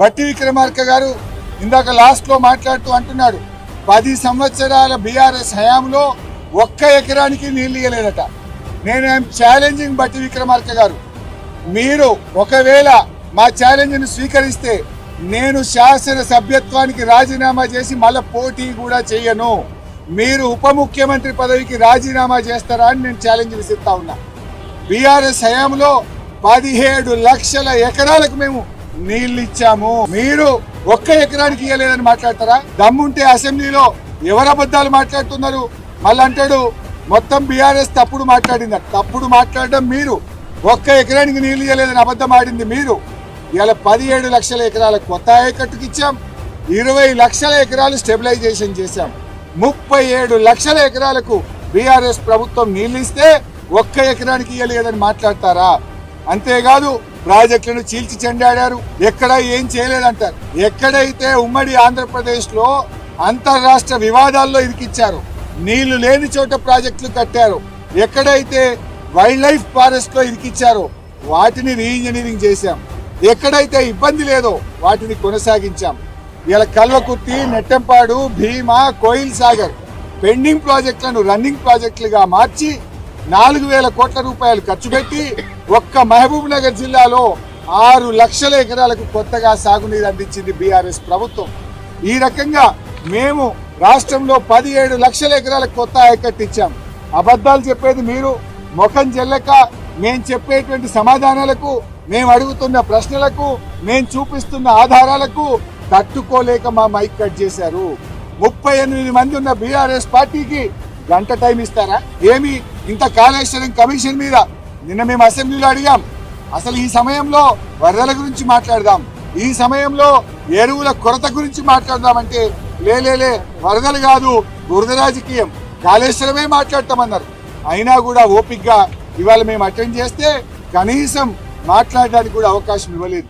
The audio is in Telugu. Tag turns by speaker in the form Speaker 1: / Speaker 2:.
Speaker 1: బట్టి విక్రమార్క గారు ఇందాక లాస్ట్ లో మాట్లాడుతూ అంటున్నాడు 10 సంవత్సరాల బీఆర్ఎస్ హయాంలో ఒక్క ఎకరానికి నీళ్లు ఇయ్యలేదట. నేను ఛాలెంజింగ్ బట్టి విక్రమార్క గారు, మీరు ఒకవేళ మా ఛాలెంజ్ను స్వీకరిస్తే నేను శాసన సభ్యత్వానికి రాజీనామా చేసి మళ్ళీ పోటీ కూడా చేయను. మీరు ఉప ముఖ్యమంత్రి పదవికి రాజీనామా చేస్తారా అని నేను ఛాలెంజ్ విసిస్తా ఉన్నా. బీఆర్ఎస్ హయాంలో 17 లక్షల ఎకరాలకు మేము నీళ్లు ఇచ్చాము. మీరు ఒక్క ఎకరానికి ఇవ్వలేదని మాట్లాడతారా? దమ్ముంటే అసెంబ్లీలో ఎవరు అబద్ధాలు మాట్లాడుతున్నారు? మళ్ళీ అంటాడు మొత్తం బీఆర్ఎస్ తప్పుడు మాట్లాడింది. తప్పుడు మాట్లాడడం మీరు. ఒక్క ఎకరానికి నీళ్లు ఇవ్వలేదని అబద్ధం ఆడింది మీరు. ఇలా 17 లక్షల ఎకరాలకు కొత్త ఆయకట్టుకి ఇచ్చాం. 20 లక్షల ఎకరాలు స్టెబిలైజేషన్ చేశాం. 37 లక్షల ఎకరాలకు బీఆర్ఎస్ ప్రభుత్వం నీళ్లు ఇస్తే ఒక్క ఎకరానికి ఇవ్వలేదని మాట్లాడతారా? అంతేకాదు ప్రాజెక్టులను చీల్చి చెండాడారు. ఎక్కడ ఏం చేయలేదంటారు. ఎక్కడైతే ఉమ్మడి ఆంధ్రప్రదేశ్ లో అంతర్రాష్ట్ర వివాదాల్లో ఇరికిచ్చారు, నీళ్లు లేని చోట ప్రాజెక్టులు కట్టారు, ఎక్కడైతే వైల్డ్ లైఫ్ ఫారెస్ట్ లో ఇరికిచ్చారో వాటిని రీఇంజనీరింగ్ చేశాం, ఎక్కడైతే ఇబ్బంది లేదో వాటిని కొనసాగించాం. ఇలా కల్వకుర్తి, నెట్టంపాడు, భీమా, కోయిల్ సాగర్ పెండింగ్ ప్రాజెక్టులను రన్నింగ్ ప్రాజెక్టులుగా మార్చి 4,000 కోట్ల రూపాయలు ఖర్చు పెట్టి ఒక్క మహబూబ్ నగర్ జిల్లాలో 6 లక్షల ఎకరాలకు కొత్తగా సాగునీరు అందించింది బీఆర్ఎస్ ప్రభుత్వం. ఈ రకంగా మేము రాష్ట్రంలో 17 లక్షల ఎకరాలకు కొత్త ఆయకట్టు ఇచ్చాం. అబద్ధాలు చెప్పేది మీరు. ముఖం చెల్లక మేము చెప్పేటువంటి సమాధానాలకు, మేము అడుగుతున్న ప్రశ్నలకు, మేము చూపిస్తున్న ఆధారాలకు తట్టుకోలేక మా మైక్ కట్ చేశారు. 38 మంది ఉన్న బీఆర్ఎస్ పార్టీకి గంట టైం ఇస్తారా? ఏమి ఇంత కాళేశ్వరం కమిషన్ మీద నిన్న మేము అసెంబ్లీలో అడిగాం. అసలు ఈ సమయంలో వరదల గురించి మాట్లాడదాం, ఈ సమయంలో ఎరువుల కొరత గురించి మాట్లాడదామంటే లే వరదలు కాదు, బురద రాజకీయం, కాళేశ్వరమే మాట్లాడతామన్నారు. అయినా కూడా ఓపికగా ఇవాళ మేము అటెండ్ చేస్తే కనీసం మాట్లాడడానికి కూడా అవకాశం ఇవ్వలేదు.